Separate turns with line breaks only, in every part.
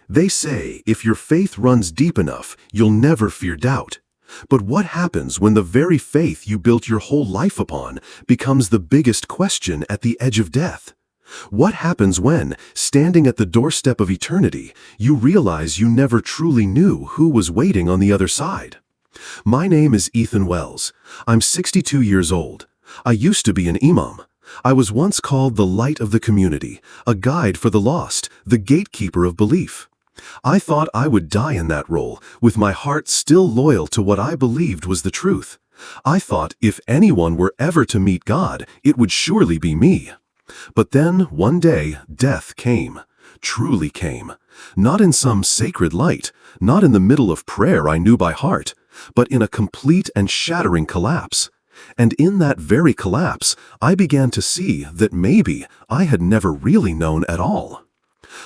They say if your faith runs deep enough, you'll never fear doubt. But what happens when the very faith you built your whole life upon becomes the biggest question at the edge of death? What happens when, standing at the doorstep of eternity, you realize you never truly knew who was waiting on the other side? My name is Ethan Wells. I'm 62 years old. I used to be an imam. I was once called the light of the community, a guide for the lost, the gatekeeper of belief. I thought I would die in that role, with my heart still loyal to what I believed was the truth. I thought if anyone were ever to meet God, it would surely be me. But then, one day, death came. Truly came. Not in some sacred light, not in the middle of prayer I knew by heart, but in a complete and shattering collapse. And in that very collapse, I began to see that maybe I had never really known at all.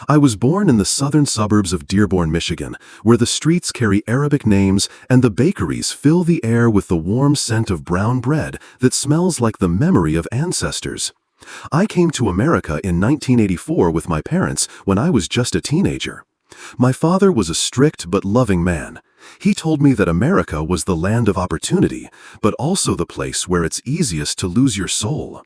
I was born in the southern suburbs of Dearborn, Michigan, where the streets carry Arabic names and the bakeries fill the air with the warm scent of brown bread that smells like the memory of ancestors. I came to America in 1984 with my parents when I was just a teenager. My father was a strict but loving man. He told me that America was the land of opportunity, but also the place where it's easiest to lose your soul.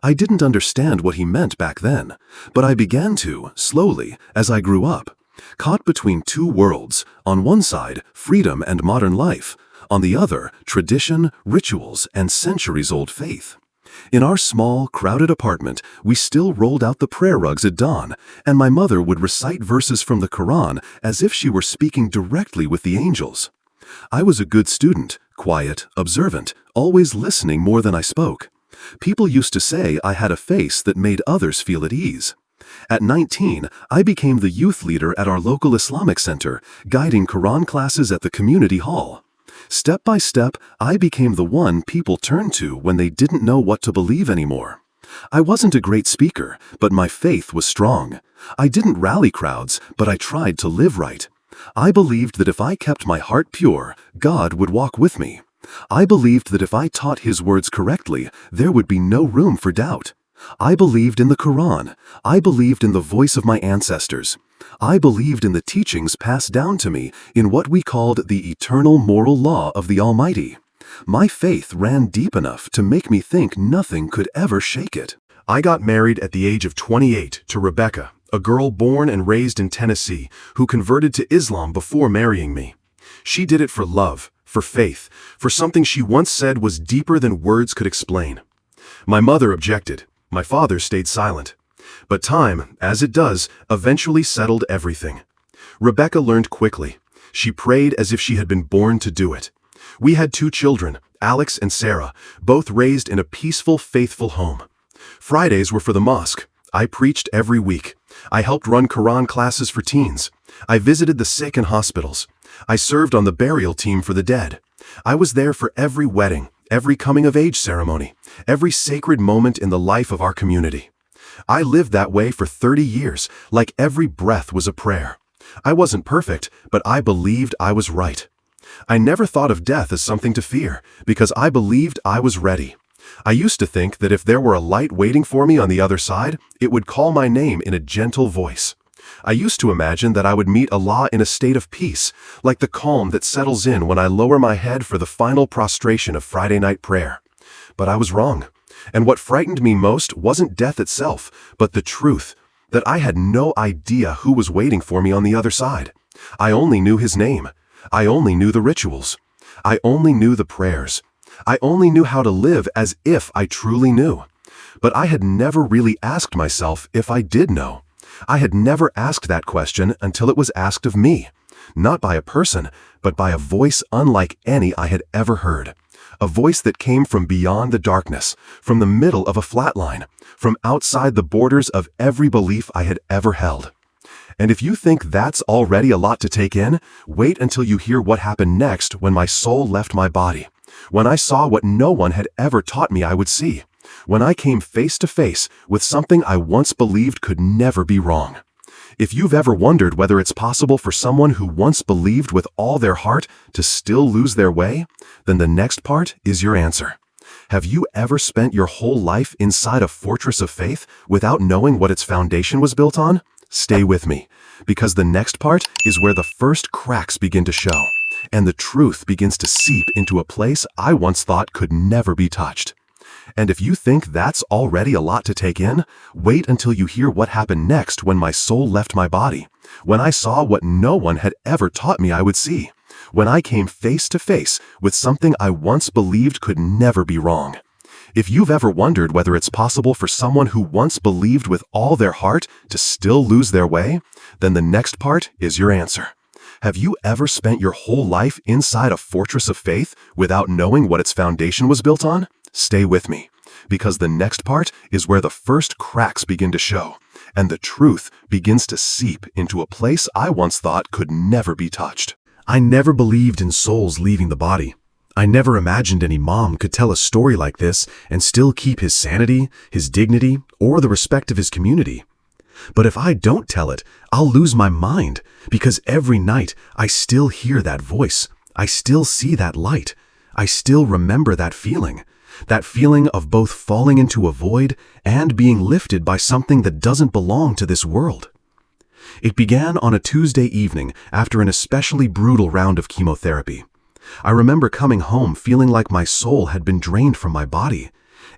I didn't understand what he meant back then, but I began to, slowly, as I grew up. Caught between two worlds, on one side, freedom and modern life, on the other, tradition, rituals, and centuries-old faith. In our small, crowded apartment, we still rolled out the prayer rugs at dawn, and my mother would recite verses from the Quran as if she were speaking directly with the angels. I was a good student, quiet, observant, always listening more than I spoke. People used to say I had a face that made others feel at ease. At 19, I became the youth leader at our local Islamic center, guiding Quran classes at the community hall. Step by step, I became the one people turned to when they didn't know what to believe anymore. I wasn't a great speaker, but my faith was strong. I didn't rally crowds, but I tried to live right. I believed that if I kept my heart pure, God would walk with me. I believed that if I taught His words correctly, there would be no room for doubt. I believed in the Quran. I believed in the voice of my ancestors. I believed in the teachings passed down to me in what we called the eternal moral law of the Almighty. My faith ran deep enough to make me think nothing could ever shake it. I got married at the age of 28 to Rebecca, a girl born and raised in Tennessee who converted to Islam before marrying me. She did it for love, for faith, for something she once said was deeper than words could explain. My mother objected. My father stayed silent. But time, as it does, eventually settled everything. Rebecca learned quickly. She prayed as if she had been born to do it. We had 2 children, Alex and Sarah, both raised in a peaceful, faithful home. Fridays were for the mosque. I preached every week. I helped run Quran classes for teens. I visited the sick in hospitals. I served on the burial team for the dead. I was there for every wedding, every coming-of-age ceremony, every sacred moment in the life of our community. I lived that way for 30 years, like every breath was a prayer. I wasn't perfect, but I believed I was right. I never thought of death as something to fear, because I believed I was ready. I used to think that if there were a light waiting for me on the other side, it would call my name in a gentle voice. I used to imagine that I would meet Allah in a state of peace, like the calm that settles in when I lower my head for the final prostration of Friday night prayer. But I was wrong. And what frightened me most wasn't death itself, but the truth, that I had no idea who was waiting for me on the other side. I only knew His name. I only knew the rituals. I only knew the prayers. I only knew how to live as if I truly knew. But I had never really asked myself if I did know. I had never asked that question until it was asked of me, not by a person, but by a voice unlike any I had ever heard. A voice that came from beyond the darkness, from the middle of a flat line, from outside the borders of every belief I had ever held. And if you think that's already a lot to take in, wait until you hear what happened next when my soul left my body, when I saw what no one had ever taught me I would see, when I came face to face with something I once believed could never be wrong. If you've ever wondered whether it's possible for someone who once believed with all their heart to still lose their way, then the next part is your answer. Have you ever spent your whole life inside a fortress of faith without knowing what its foundation was built on? Stay with me, Because the next part is where the first cracks begin to show, and the truth begins to seep into a place I once thought could never be touched. And if you think that's already a lot to take in, wait until you hear what happened next when my soul left my body, when I saw what no one had ever taught me I would see, when I came face to face with something I once believed could never be wrong. If you've ever wondered whether it's possible for someone who once believed with all their heart to still lose their way, then the next part is your answer. Have you ever spent your whole life inside a fortress of faith without knowing what its foundation was built on? Stay with me, because the next part is where the first cracks begin to show, and the truth begins to seep into a place I once thought could never be touched. I never believed in souls leaving the body. I never imagined an imam could tell a story like this and still keep his sanity, his dignity, or the respect of his community. But if I don't tell it, I'll lose my mind, because every night I still hear that voice. I still see that light. I still remember that feeling of both falling into a void and being lifted by something that doesn't belong to this world. It began on a Tuesday evening after an especially brutal round of chemotherapy. I remember coming home feeling like my soul had been drained from my body.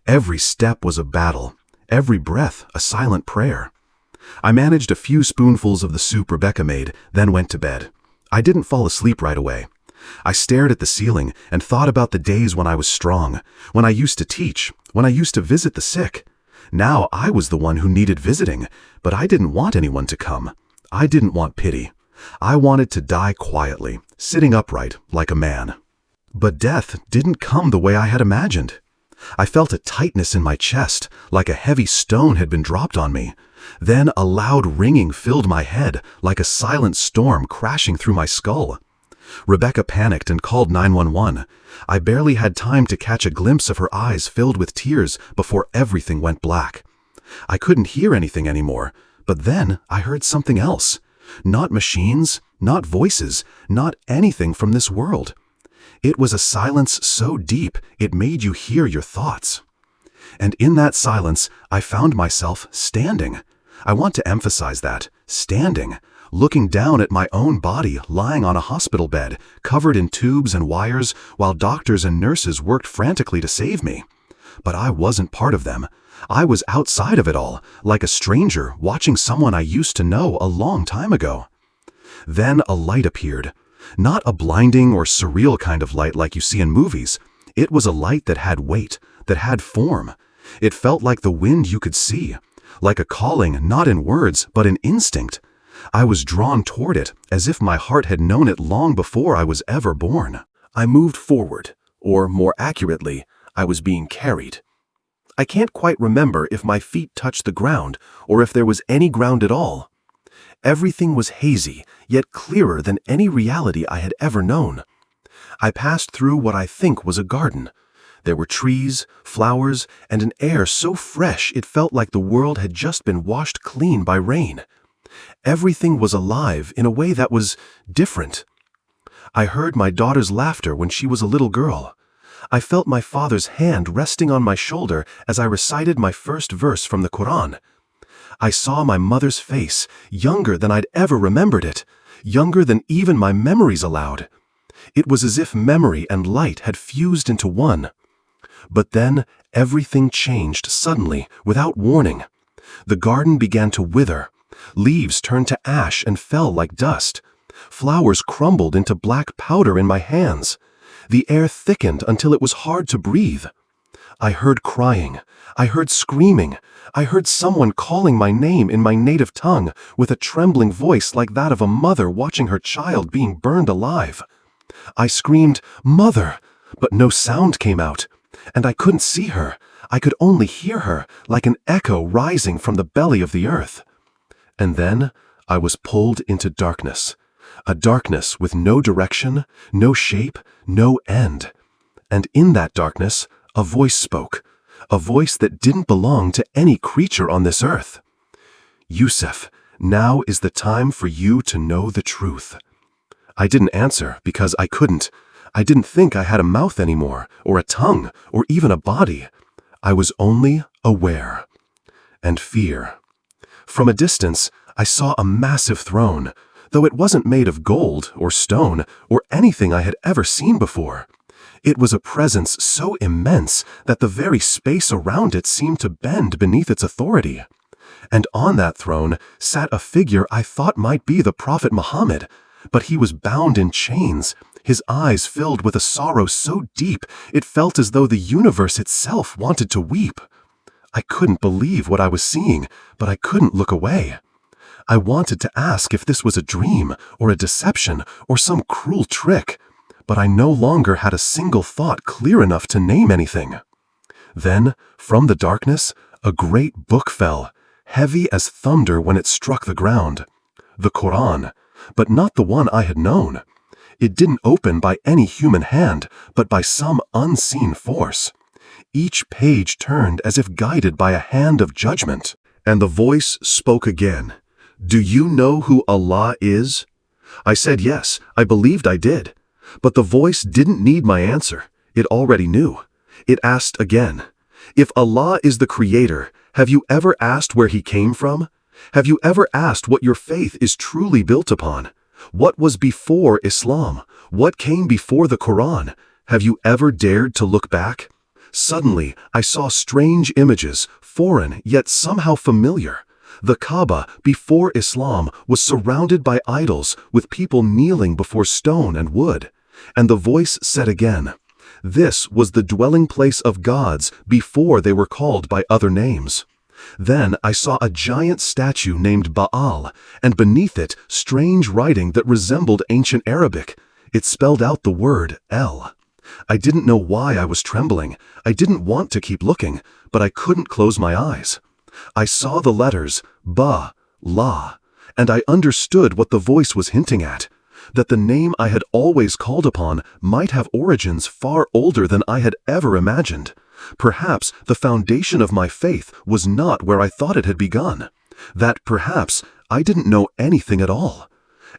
Every step was a battle, every breath a silent prayer. I managed a few spoonfuls of the soup Rebecca made, then went to bed. I didn't fall asleep right away. I stared at the ceiling and thought about the days when I was strong, when I used to teach, when I used to visit the sick. Now I was the one who needed visiting, but I didn't want anyone to come. I didn't want pity. I wanted to die quietly, sitting upright like a man. But death didn't come the way I had imagined. I felt a tightness in my chest, like a heavy stone had been dropped on me. Then a loud ringing filled my head, like a silent storm crashing through my skull. Rebecca panicked and called 911. I barely had time to catch a glimpse of her eyes filled with tears before everything went black. I couldn't hear anything anymore, but then I heard something else. Not machines, not voices, not anything from this world. It was a silence so deep it made you hear your thoughts. And in that silence, I found myself standing. I want to emphasize that, standing, looking down at my own body lying on a hospital bed, covered in tubes and wires, while doctors and nurses worked frantically to save me. But I wasn't part of them. I was outside of it all, like a stranger watching someone I used to know a long time ago. Then a light appeared. Not a blinding or surreal kind of light like you see in movies. It was a light that had weight, that had form. It felt like the wind you could see, like a calling not in words but in instinct. I was drawn toward it, as if my heart had known it long before I was ever born. I moved forward, or more accurately, I was being carried. I can't quite remember if my feet touched the ground, or if there was any ground at all. Everything was hazy, yet clearer than any reality I had ever known. I passed through what I think was a garden. There were trees, flowers, and an air so fresh it felt like the world had just been washed clean by rain. Everything was alive in a way that was different. I heard my daughter's laughter when she was a little girl. I felt my father's hand resting on my shoulder as I recited my first verse from the Quran. I saw my mother's face, younger than I'd ever remembered it, younger than even my memories allowed. It was as if memory and light had fused into one. But then everything changed suddenly, without warning. The garden began to wither. Leaves turned to ash and fell like dust. Flowers crumbled into black powder in my hands. The air thickened until it was hard to breathe. I heard crying. I heard screaming. I heard someone calling my name in my native tongue with a trembling voice like that of a mother watching her child being burned alive. I screamed, "Mother!" but no sound came out. And I couldn't see her. I could only hear her, like an echo rising from the belly of the earth. And then I was pulled into darkness. A darkness with no direction, no shape, no end. And in that darkness, a voice spoke. A voice that didn't belong to any creature on this earth. "Yusuf, now is the time for you to know the truth." I didn't answer because I couldn't. I didn't think I had a mouth anymore, or a tongue, or even a body. I was only aware. And fear. From a distance, I saw a massive throne, though it wasn't made of gold or stone or anything I had ever seen before. It was a presence so immense that the very space around it seemed to bend beneath its authority. And on that throne sat a figure I thought might be the Prophet Muhammad, but he was bound in chains, his eyes filled with a sorrow so deep it felt as though the universe itself wanted to weep. I couldn't believe what I was seeing, but I couldn't look away. I wanted to ask if this was a dream or a deception or some cruel trick, but I no longer had a single thought clear enough to name anything. Then, from the darkness, a great book fell, heavy as thunder when it struck the ground. The Quran, but not the one I had known. It didn't open by any human hand, but by some unseen force. Each page turned as if guided by a hand of judgment. And the voice spoke again. "Do you know who Allah is?" I said yes, I believed I did. But the voice didn't need my answer. It already knew. It asked again, "If Allah is the Creator, have you ever asked where He came from? Have you ever asked what your faith is truly built upon? What was before Islam? What came before the Quran? Have you ever dared to look back?" Suddenly, I saw strange images, foreign yet somehow familiar. The Kaaba, before Islam, was surrounded by idols, with people kneeling before stone and wood. And the voice said again, "This was the dwelling place of gods before they were called by other names." Then I saw a giant statue named Baal, and beneath it strange writing that resembled ancient Arabic. It spelled out the word El. I didn't know why I was trembling. I didn't want to keep looking, but I couldn't close my eyes. I saw the letters Ba, La, and I understood what the voice was hinting at, that the name I had always called upon might have origins far older than I had ever imagined. Perhaps the foundation of my faith was not where I thought it had begun, that perhaps I didn't know anything at all.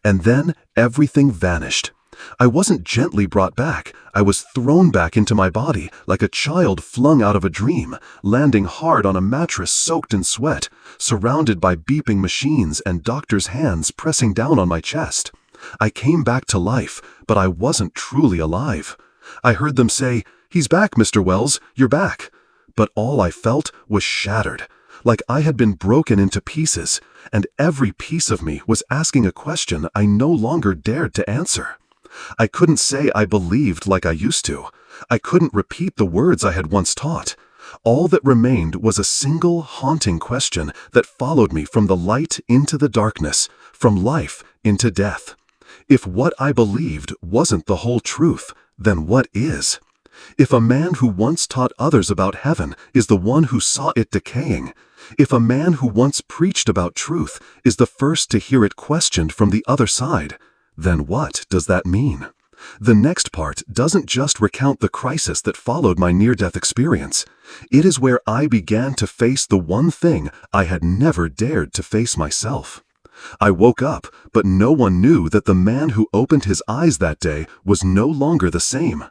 And then everything vanished. I wasn't gently brought back, I was thrown back into my body like a child flung out of a dream, landing hard on a mattress soaked in sweat, surrounded by beeping machines and doctors' hands pressing down on my chest. I came back to life, but I wasn't truly alive. I heard them say, "He's back, Mr. Wells, you're back." But all I felt was shattered, like I had been broken into pieces, and every piece of me was asking a question I no longer dared to answer. I couldn't say I believed like I used to. I couldn't repeat the words I had once taught. All that remained was a single haunting question that followed me from the light into the darkness, from life into death. If what I believed wasn't the whole truth, then what is? If a man who once taught others about heaven is the one who saw it decaying, if a man who once preached about truth is the first to hear it questioned from the other side, then what does that mean? The next part doesn't just recount the crisis that followed my near-death experience. It is where I began to face the one thing I had never dared to face myself. I woke up, but no one knew that the man who opened his eyes that day was no longer the same.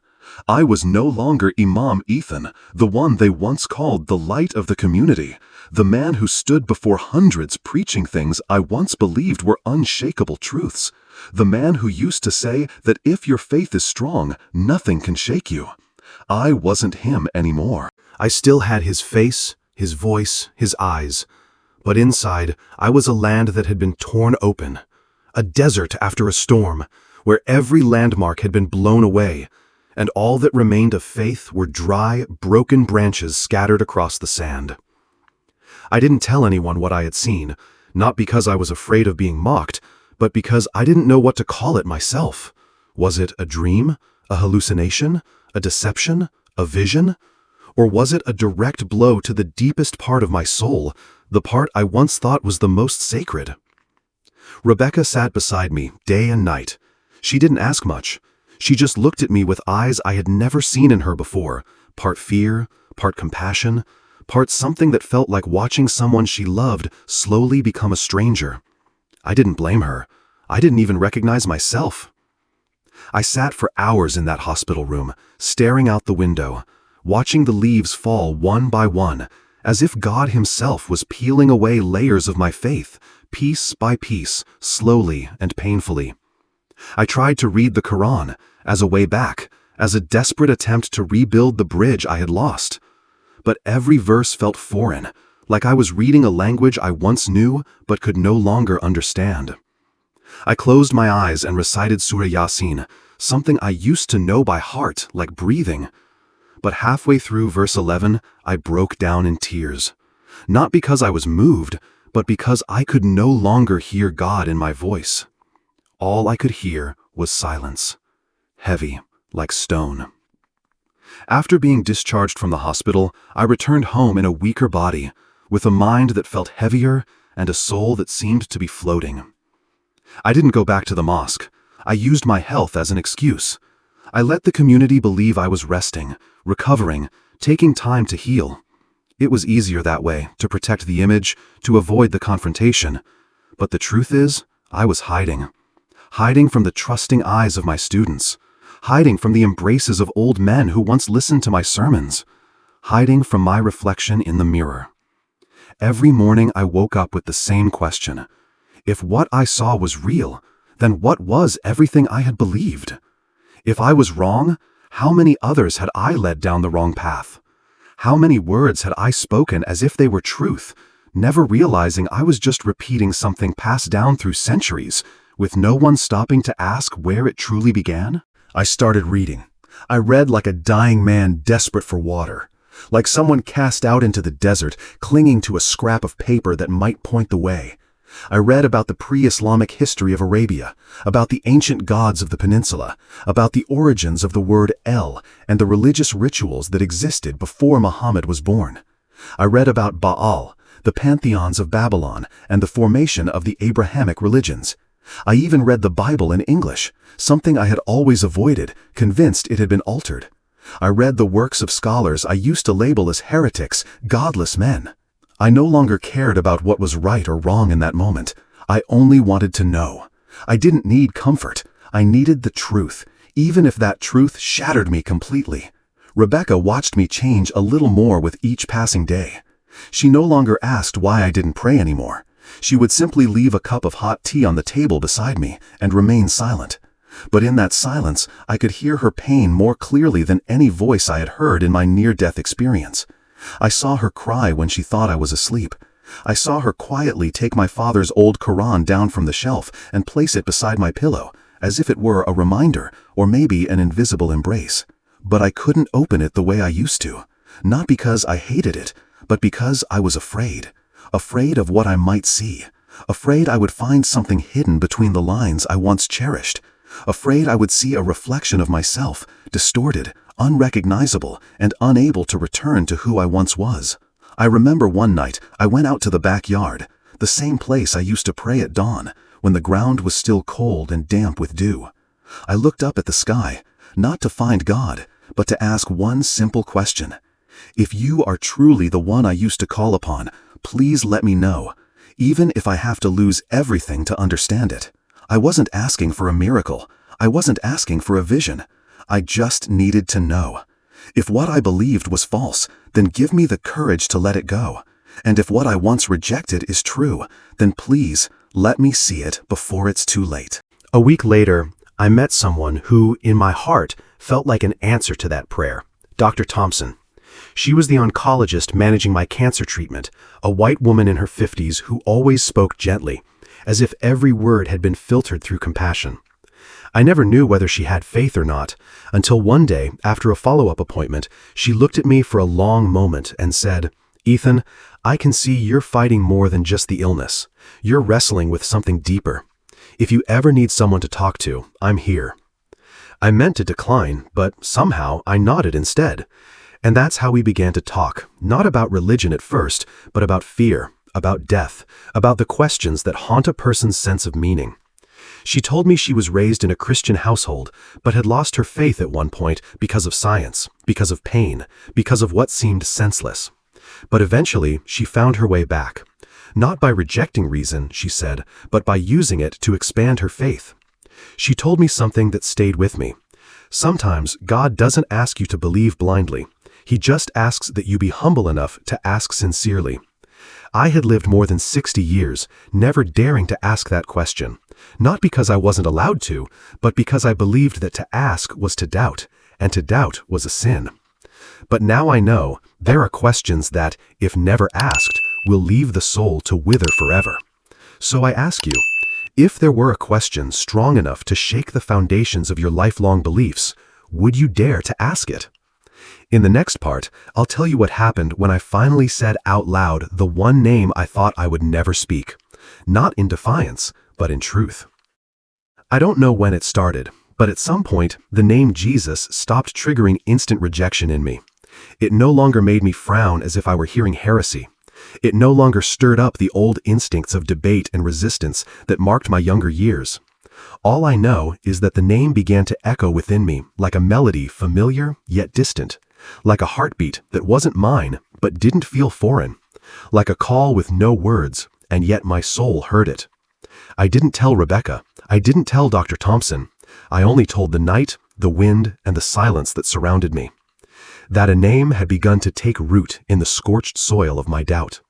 I was no longer Imam Ethan, the one they once called the light of the community, the man who stood before hundreds preaching things I once believed were unshakable truths, the man who used to say that if your faith is strong, nothing can shake you. I wasn't him anymore. I still had his face, his voice, his eyes, but inside I was a land that had been torn open, a desert after a storm, where every landmark had been blown away, and all that remained of faith were dry, broken branches scattered across the sand. I didn't tell anyone what I had seen, not because I was afraid of being mocked, but because I didn't know what to call it myself. Was it a dream, a hallucination, a deception, a vision? Or was it a direct blow to the deepest part of my soul, the part I once thought was the most sacred? Rebecca sat beside me day and night. She didn't ask much. She just looked at me with eyes I had never seen in her before, part fear, part compassion, part something that felt like watching someone she loved slowly become a stranger. I didn't blame her. I didn't even recognize myself. I sat for hours in that hospital room, staring out the window, watching the leaves fall one by one, as if God himself was peeling away layers of my faith, piece by piece, slowly and painfully. I tried to read the Quran as a way back, as a desperate attempt to rebuild the bridge I had lost. But every verse felt foreign, like I was reading a language I once knew but could no longer understand. I closed my eyes and recited Surah Yasin, something I used to know by heart, like breathing. But halfway through verse 11, I broke down in tears. Not because I was moved, but because I could no longer hear God in my voice. All I could hear was silence, heavy like stone. After being discharged from the hospital, I returned home in a weaker body, with a mind that felt heavier and a soul that seemed to be floating. I didn't go back to the mosque. I used my health as an excuse. I let the community believe I was resting, recovering, taking time to heal. It was easier that way, to protect the image, to avoid the confrontation. But the truth is, I was hiding. Hiding from the trusting eyes of my students. Hiding from the embraces of old men who once listened to my sermons. Hiding from my reflection in the mirror. Every morning I woke up with the same question. If what I saw was real, then what was everything I had believed? If I was wrong, how many others had I led down the wrong path? How many words had I spoken as if they were truth, never realizing I was just repeating something passed down through centuries, with no one stopping to ask where it truly began? I started reading. I read like a dying man desperate for water, like someone cast out into the desert, clinging to a scrap of paper that might point the way. I read about the pre-Islamic history of Arabia, about the ancient gods of the peninsula, about the origins of the word El and the religious rituals that existed before Muhammad was born. I read about Baal, the pantheons of Babylon, and the formation of the Abrahamic religions. I even read the Bible in English, something I had always avoided, convinced it had been altered. I read the works of scholars I used to label as heretics, godless men. I no longer cared about what was right or wrong in that moment. I only wanted to know. I didn't need comfort. I needed the truth, even if that truth shattered me completely. Rebecca watched me change a little more with each passing day. She no longer asked why I didn't pray anymore. She would simply leave a cup of hot tea on the table beside me and remain silent. But in that silence, I could hear her pain more clearly than any voice I had heard in my near-death experience. I saw her cry when she thought I was asleep. I saw her quietly take my father's old Quran down from the shelf and place it beside my pillow, as if it were a reminder, or maybe an invisible embrace. But I couldn't open it the way I used to, not because I hated it, but because I was afraid. Afraid of what I might see. Afraid I would find something hidden between the lines I once cherished. Afraid I would see a reflection of myself, distorted, unrecognizable, and unable to return to who I once was. I remember one night I went out to the backyard, the same place I used to pray at dawn, when the ground was still cold and damp with dew. I looked up at the sky, not to find God, but to ask one simple question. If you are truly the one I used to call upon, please let me know, even if I have to lose everything to understand it. I wasn't asking for a miracle. I wasn't asking for a vision. I just needed to know. If what I believed was false, then give me the courage to let it go. And if what I once rejected is true, then please let me see it before it's too late. A week later, I met someone who, in my heart, felt like an answer to that prayer, Dr. Thompson. She was the oncologist managing my cancer treatment, a white woman in her 50s who always spoke gently, as if every word had been filtered through compassion. I never knew whether she had faith or not, until one day, after a follow-up appointment, she looked at me for a long moment and said, "Ethan, I can see you're fighting more than just the illness. You're wrestling with something deeper. If you ever need someone to talk to, I'm here." I meant to decline, but somehow I nodded instead. And that's how we began to talk, not about religion at first, but about fear, about death, about the questions that haunt a person's sense of meaning. She told me she was raised in a Christian household, but had lost her faith at one point because of science, because of pain, because of what seemed senseless. But eventually, she found her way back. Not by rejecting reason, she said, but by using it to expand her faith. She told me something that stayed with me. Sometimes God doesn't ask you to believe blindly. He just asks that you be humble enough to ask sincerely. I had lived more than 60 years, never daring to ask that question. Not because I wasn't allowed to, but because I believed that to ask was to doubt, and to doubt was a sin. But now I know there are questions that, if never asked, will leave the soul to wither forever. So I ask you, if there were a question strong enough to shake the foundations of your lifelong beliefs, would you dare to ask it? In the next part, I'll tell you what happened when I finally said out loud the one name I thought I would never speak. Not in defiance, but in truth. I don't know when it started, but at some point, the name Jesus stopped triggering instant rejection in me. It no longer made me frown as if I were hearing heresy. It no longer stirred up the old instincts of debate and resistance that marked my younger years. All I know is that the name began to echo within me like a melody familiar yet distant, like a heartbeat that wasn't mine but didn't feel foreign, like a call with no words, and yet my soul heard it. I didn't tell Rebecca, I didn't tell Dr. Thompson, I only told the night, the wind, and the silence that surrounded me. That a name had begun to take root in the scorched soil of my doubt.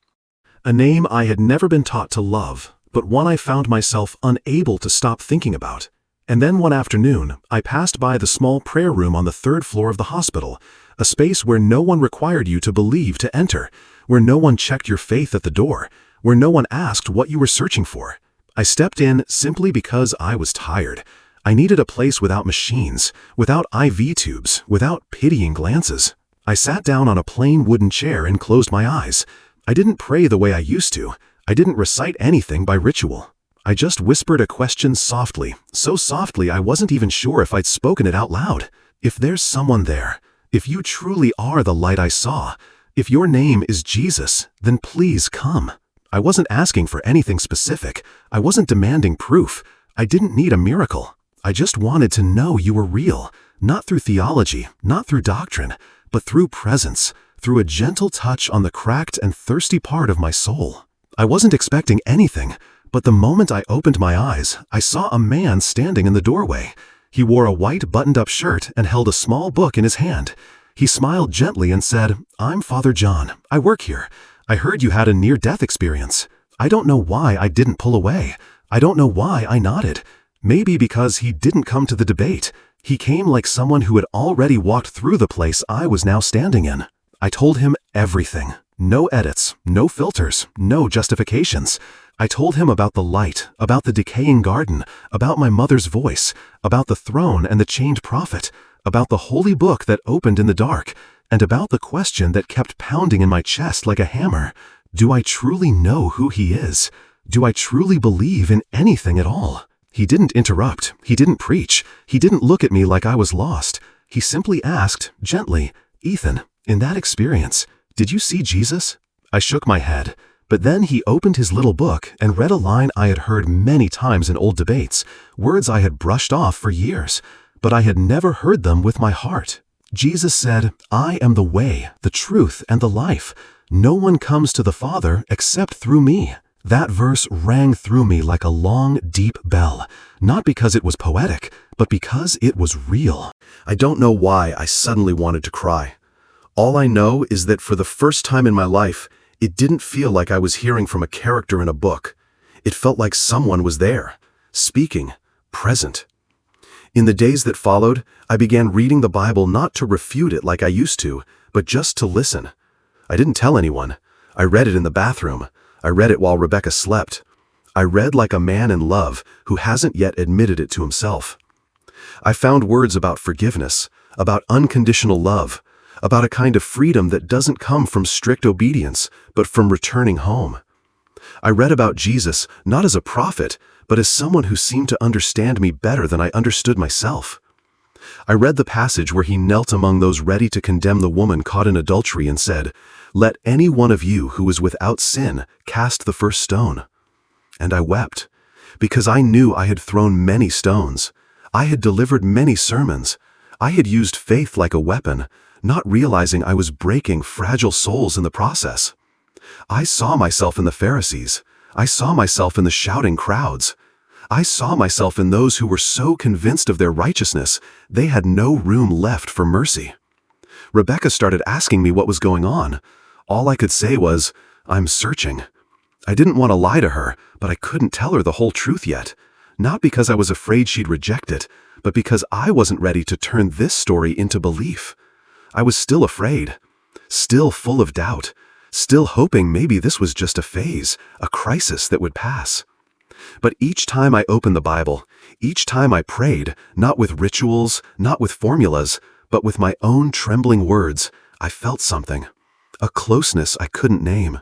A name I had never been taught to love, but one I found myself unable to stop thinking about. And then one afternoon, I passed by the small prayer room on the 3rd floor of the hospital, a space where no one required you to believe to enter, where no one checked your faith at the door, where no one asked what you were searching for. I stepped in simply because I was tired. I needed a place without machines, without IV tubes, without pitying glances. I sat down on a plain wooden chair and closed my eyes. I didn't pray the way I used to. I didn't recite anything by ritual. I just whispered a question softly, so softly I wasn't even sure if I'd spoken it out loud. If there's someone there, if you truly are the light I saw, if your name is Jesus, then please come. I wasn't asking for anything specific. I wasn't demanding proof. I didn't need a miracle. I just wanted to know you were real, not through theology, not through doctrine, but through presence, through a gentle touch on the cracked and thirsty part of my soul. I wasn't expecting anything, but the moment I opened my eyes, I saw a man standing in the doorway. He wore a white buttoned-up shirt and held a small book in his hand. He smiled gently and said, "I'm Father John. I work here. I heard you had a near-death experience." I don't know why I didn't pull away. I don't know why I nodded. Maybe because he didn't come to the debate. He came like someone who had already walked through the place I was now standing in. I told him everything. No edits, no filters, no justifications. I told him about the light, about the decaying garden, about my mother's voice, about the throne and the chained prophet, about the holy book that opened in the dark, and about the question that kept pounding in my chest like a hammer. Do I truly know who he is? Do I truly believe in anything at all? He didn't interrupt. He didn't preach. He didn't look at me like I was lost. He simply asked, gently, "Ethan, in that experience, did you see Jesus?" I shook my head, but then he opened his little book and read a line I had heard many times in old debates, words I had brushed off for years, but I had never heard them with my heart. Jesus said, "I am the way, the truth, and the life. No one comes to the Father except through me." That verse rang through me like a long, deep bell, not because it was poetic, but because it was real. I don't know why I suddenly wanted to cry. All I know is that for the first time in my life, it didn't feel like I was hearing from a character in a book. It felt like someone was there, speaking, present. In the days that followed, I began reading the Bible not to refute it like I used to, but just to listen. I didn't tell anyone. I read it in the bathroom. I read it while Rebecca slept. I read like a man in love who hasn't yet admitted it to himself. I found words about forgiveness, about unconditional love, about a kind of freedom that doesn't come from strict obedience, but from returning home. I read about Jesus not as a prophet, but as someone who seemed to understand me better than I understood myself. I read the passage where he knelt among those ready to condemn the woman caught in adultery and said, "Let any one of you who is without sin cast the first stone." And I wept, because I knew I had thrown many stones. I had delivered many sermons. I had used faith like a weapon, not realizing I was breaking fragile souls in the process. I saw myself in the Pharisees. I saw myself in the shouting crowds. I saw myself in those who were so convinced of their righteousness, they had no room left for mercy. Rebecca started asking me what was going on. All I could say was, "I'm searching." I didn't want to lie to her, but I couldn't tell her the whole truth yet. Not because I was afraid she'd reject it, but because I wasn't ready to turn this story into belief. I was still afraid, still full of doubt, still hoping maybe this was just a phase, a crisis that would pass. But each time I opened the Bible, each time I prayed, not with rituals, not with formulas, but with my own trembling words, I felt something. A closeness I couldn't name.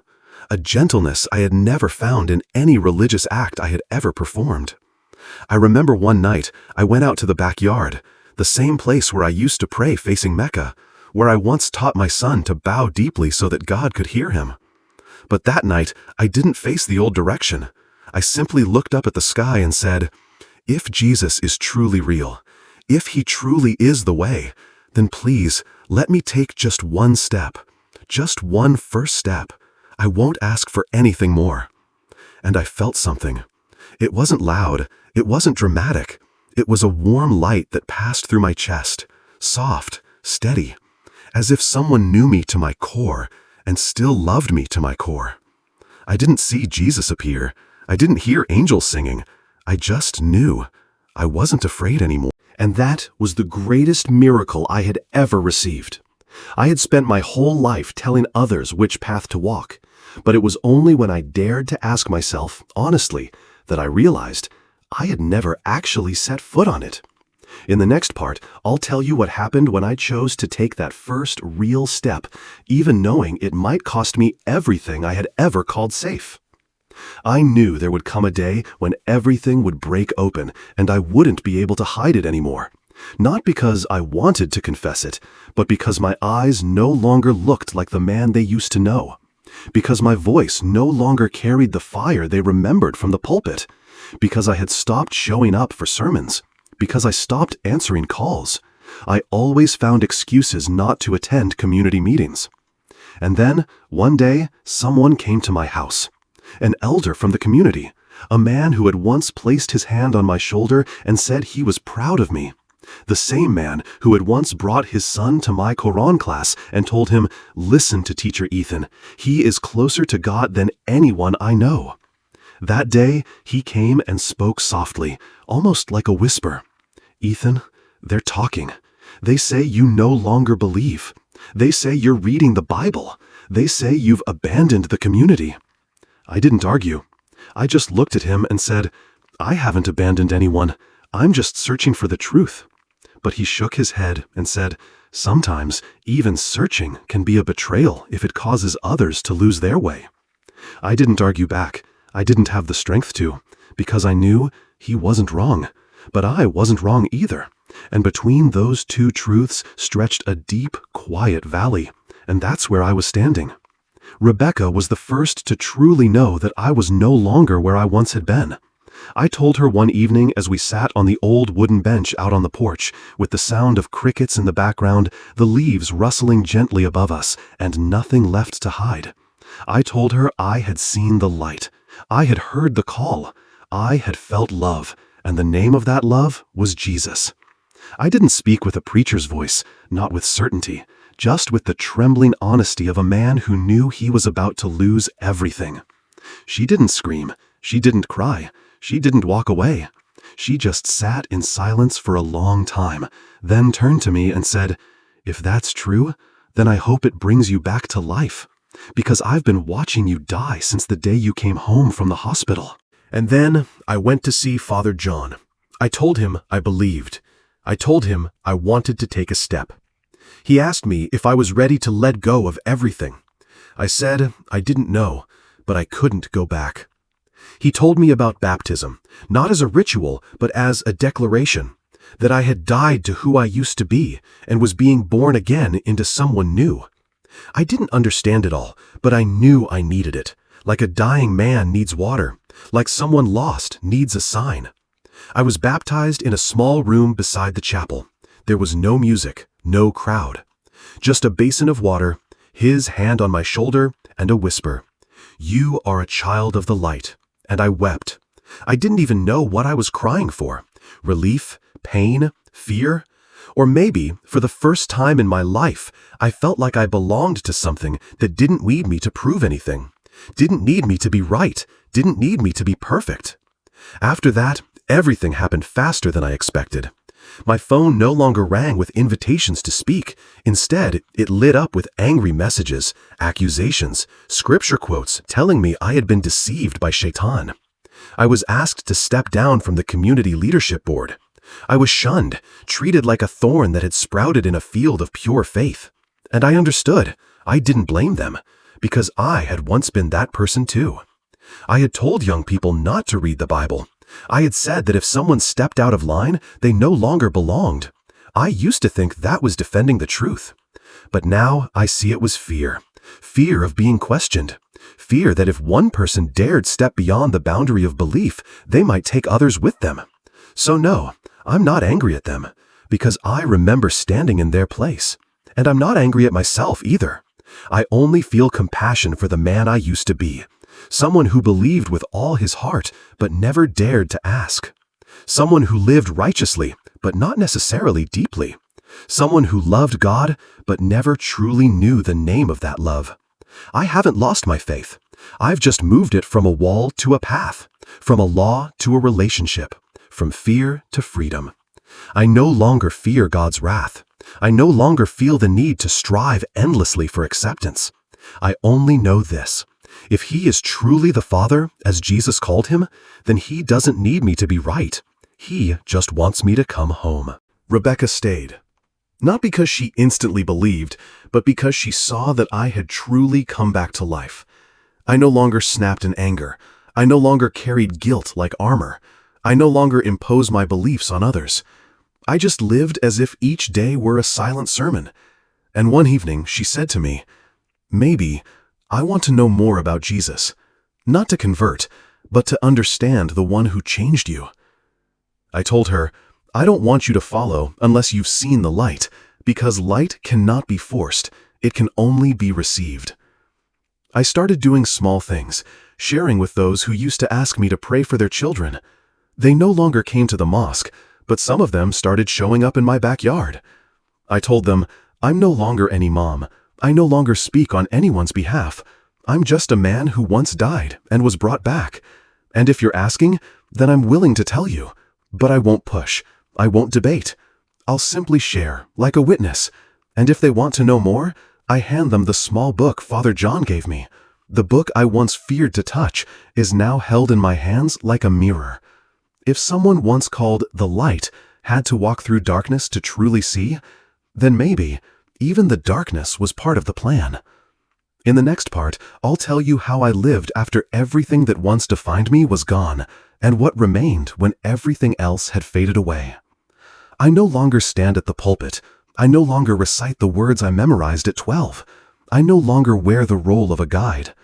A gentleness I had never found in any religious act I had ever performed. I remember one night I went out to the backyard, the same place where I used to pray facing Mecca, where I once taught my son to bow deeply so that God could hear him. But that night I didn't face the old direction. I simply looked up at the sky and said, "If Jesus is truly real, if he truly is the way, then please let me take just one step, just one first step. I won't ask for anything more." And I felt something. It wasn't loud, it wasn't dramatic. It was a warm light that passed through my chest, soft, steady, as if someone knew me to my core and still loved me to my core. I didn't see Jesus appear. I didn't hear angels singing. I just knew. I wasn't afraid anymore. And that was the greatest miracle I had ever received. I had spent my whole life telling others which path to walk, but it was only when I dared to ask myself, honestly, that I realized I had never actually set foot on it. In the next part, I'll tell you what happened when I chose to take that first real step, even knowing it might cost me everything I had ever called safe. I knew there would come a day when everything would break open and I wouldn't be able to hide it anymore. Not because I wanted to confess it, but because my eyes no longer looked like the man they used to know. Because my voice no longer carried the fire they remembered from the pulpit. Because I had stopped showing up for sermons. Because I stopped answering calls. I always found excuses not to attend community meetings. And then, one day, someone came to my house. An elder from the community. A man who had once placed his hand on my shoulder and said he was proud of me. The same man who had once brought his son to my Quran class and told him, "Listen to Teacher Ethan. He is closer to God than anyone I know." That day, he came and spoke softly, almost like a whisper. "Ethan, they're talking. They say you no longer believe. They say you're reading the Bible. They say you've abandoned the community." I didn't argue. I just looked at him and said, "I haven't abandoned anyone. I'm just searching for the truth." But he shook his head and said, "Sometimes even searching can be a betrayal if it causes others to lose their way." I didn't argue back. I didn't have the strength to, because I knew he wasn't wrong, but I wasn't wrong either. And between those two truths stretched a deep, quiet valley, and that's where I was standing. Rebecca was the first to truly know that I was no longer where I once had been. I told her one evening as we sat on the old wooden bench out on the porch, with the sound of crickets in the background, the leaves rustling gently above us, and nothing left to hide. I told her I had seen the light. I had heard the call. I had felt love, and the name of that love was Jesus. I didn't speak with a preacher's voice, not with certainty, just with the trembling honesty of a man who knew he was about to lose everything. She didn't scream. She didn't cry. She didn't walk away. She just sat in silence for a long time, then turned to me and said, "If that's true, then I hope it brings you back to life, because I've been watching you die since the day you came home from the hospital." And then I went to see Father John. I told him I believed. I told him I wanted to take a step. He asked me if I was ready to let go of everything. I said I didn't know, but I couldn't go back. He told me about baptism, not as a ritual, but as a declaration, that I had died to who I used to be and was being born again into someone new. I didn't understand it all, but I knew I needed it, like a dying man needs water, like someone lost needs a sign. I was baptized in a small room beside the chapel. There was no music, no crowd, just a basin of water, his hand on my shoulder, and a whisper, "You are a child of the light." And I wept. I didn't even know what I was crying for. Relief, pain, fear. Or maybe, for the first time in my life, I felt like I belonged to something that didn't need me to prove anything, didn't need me to be right, didn't need me to be perfect. After that, everything happened faster than I expected. My phone no longer rang with invitations to speak. Instead, it lit up with angry messages, accusations, scripture quotes telling me I had been deceived by Shaitan. I was asked to step down from the community leadership board. I was shunned, treated like a thorn that had sprouted in a field of pure faith. And I understood. I didn't blame them, because I had once been that person too. I had told young people not to read the Bible. I had said that if someone stepped out of line, they no longer belonged. I used to think that was defending the truth. But now I see it was fear. Fear of being questioned. Fear that if one person dared step beyond the boundary of belief, they might take others with them. So no, I'm not angry at them, because I remember standing in their place. And I'm not angry at myself either. I only feel compassion for the man I used to be. Someone who believed with all his heart, but never dared to ask. Someone who lived righteously, but not necessarily deeply. Someone who loved God, but never truly knew the name of that love. I haven't lost my faith. I've just moved it from a wall to a path, from a law to a relationship, from fear to freedom. I no longer fear God's wrath. I no longer feel the need to strive endlessly for acceptance. I only know this. If He is truly the Father, as Jesus called Him, then He doesn't need me to be right. He just wants me to come home. Rebecca stayed. Not because she instantly believed, but because she saw that I had truly come back to life. I no longer snapped in anger. I no longer carried guilt like armor. I no longer imposed my beliefs on others. I just lived as if each day were a silent sermon. And one evening she said to me, "Maybe I want to know more about Jesus, not to convert, but to understand the one who changed you." I told her, "I don't want you to follow unless you've seen the light, because light cannot be forced, it can only be received." I started doing small things, sharing with those who used to ask me to pray for their children. They no longer came to the mosque, but some of them started showing up in my backyard. I told them, "I'm no longer an imam. I no longer speak on anyone's behalf. I'm just a man who once died and was brought back. And if you're asking, then I'm willing to tell you. But I won't push. I won't debate. I'll simply share, like a witness. And if they want to know more, I hand them the small book Father John gave me. The book I once feared to touch is now held in my hands like a mirror. If someone once called the light had to walk through darkness to truly see, then maybe even the darkness was part of the plan." In the next part, I'll tell you how I lived after everything that once defined me was gone, and what remained when everything else had faded away. I no longer stand at the pulpit. I no longer recite the words I memorized at 12. I no longer wear the role of a guide.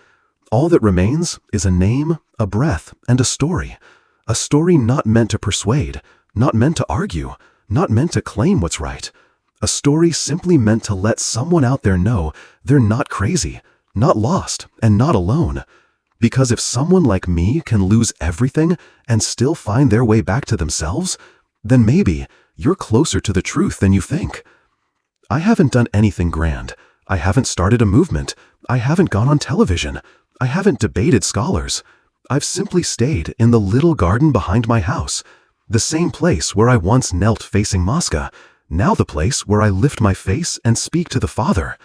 All that remains is a name, a breath, and a story. A story not meant to persuade, not meant to argue, not meant to claim what's right. A story simply meant to let someone out there know they're not crazy, not lost, and not alone. Because if someone like me can lose everything and still find their way back to themselves, then maybe you're closer to the truth than you think. I haven't done anything grand. I haven't started a movement. I haven't gone on television. I haven't debated scholars. I've simply stayed in the little garden behind my house, the same place where I once knelt facing Mosca, now the place where I lift my face and speak to the Father.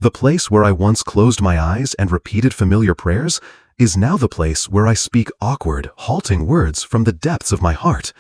The place where I once closed my eyes and repeated familiar prayers is now the place where I speak awkward, halting words from the depths of my heart.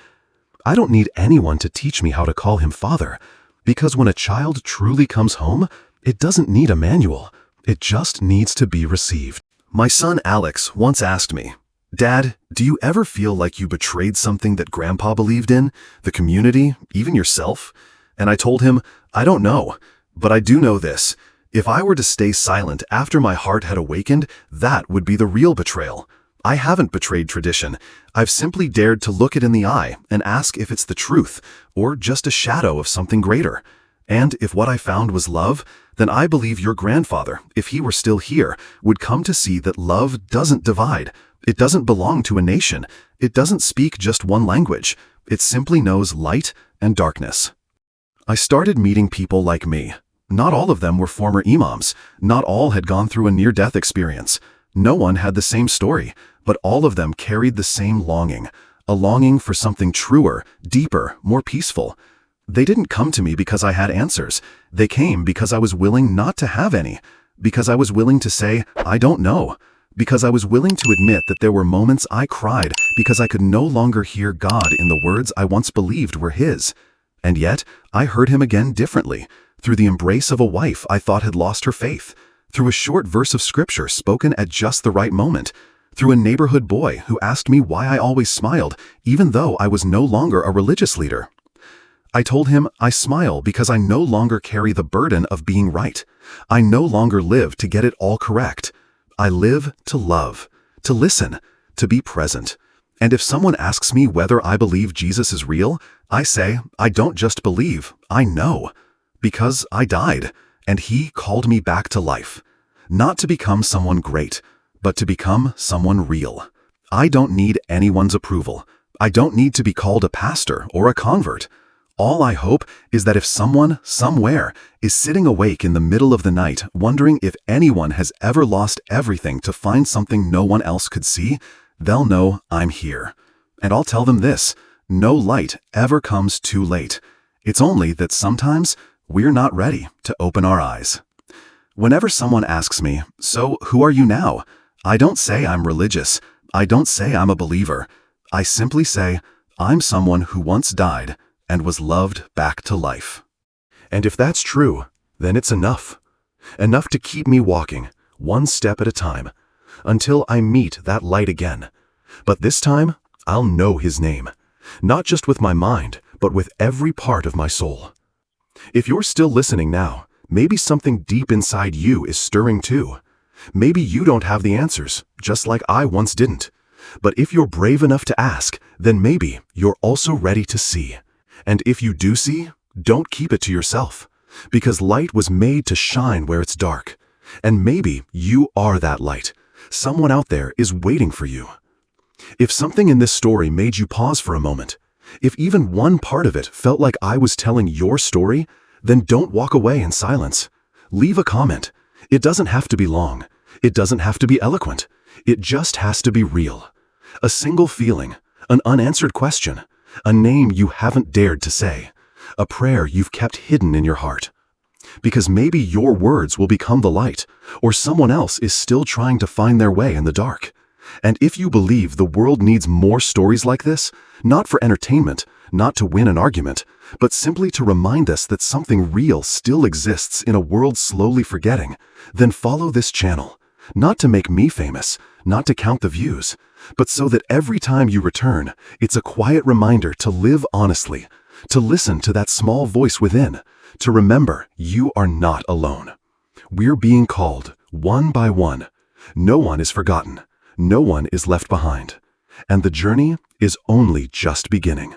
I don't need anyone to teach me how to call Him Father, because when a child truly comes home, it doesn't need a manual. It just needs to be received. My son Alex once asked me, "Dad, do you ever feel like you betrayed something that Grandpa believed in, the community, even yourself?" And I told him, "I don't know, but I do know this. If I were to stay silent after my heart had awakened, that would be the real betrayal. I haven't betrayed tradition. I've simply dared to look it in the eye and ask if it's the truth, or just a shadow of something greater. And if what I found was love, then I believe your grandfather, if he were still here, would come to see that love doesn't divide. It doesn't belong to a nation. It doesn't speak just one language. It simply knows light and darkness." I started meeting people like me. Not all of them were former imams. Not all had gone through a near-death experience. No one had the same story, but all of them carried the same longing, a longing for something truer, deeper, more peaceful. They didn't come to me because I had answers. They came because I was willing not to have any, because I was willing to say, I don't know, because I was willing to admit that there were moments I cried because I could no longer hear God in the words I once believed were His. And yet, I heard Him again differently, through the embrace of a wife I thought had lost her faith, through a short verse of scripture spoken at just the right moment, through a neighborhood boy who asked me why I always smiled, even though I was no longer a religious leader. I told him I smile because I no longer carry the burden of being right. I no longer live to get it all correct. I live to love, to listen, to be present. And if someone asks me whether I believe Jesus is real, I say, I don't just believe, I know. Because I died, and He called me back to life. Not to become someone great, but to become someone real. I don't need anyone's approval. I don't need to be called a pastor or a convert. All I hope is that if someone, somewhere, is sitting awake in the middle of the night wondering if anyone has ever lost everything to find something no one else could see, they'll know I'm here. And I'll tell them this, no light ever comes too late. It's only that sometimes we're not ready to open our eyes. Whenever someone asks me, so who are you now? I don't say I'm religious. I don't say I'm a believer. I simply say, I'm someone who once died and was loved back to life. And if that's true, then it's enough. Enough to keep me walking, one step at a time, until I meet that light again. But this time, I'll know His name, not just with my mind, but with every part of my soul. If you're still listening now, maybe something deep inside you is stirring too. Maybe you don't have the answers, just like I once didn't. But if you're brave enough to ask, then maybe you're also ready to see. And if you do see, don't keep it to yourself, because light was made to shine where it's dark. And maybe you are that light. Someone out there is waiting for you. If something in this story made you pause for a moment, if even one part of it felt like I was telling your story, then don't walk away in silence. Leave a comment. It doesn't have to be long. It doesn't have to be eloquent. It just has to be real. A single feeling, an unanswered question, a name you haven't dared to say, a prayer you've kept hidden in your heart. Because maybe your words will become the light, or someone else is still trying to find their way in the dark. And if you believe the world needs more stories like this, not for entertainment, not to win an argument, but simply to remind us that something real still exists in a world slowly forgetting, then follow this channel, not to make me famous, not to count the views, but so that every time you return, it's a quiet reminder to live honestly, to listen to that small voice within, to remember you are not alone. We're being called, one by one. No one is forgotten. No one is left behind. And the journey is only just beginning.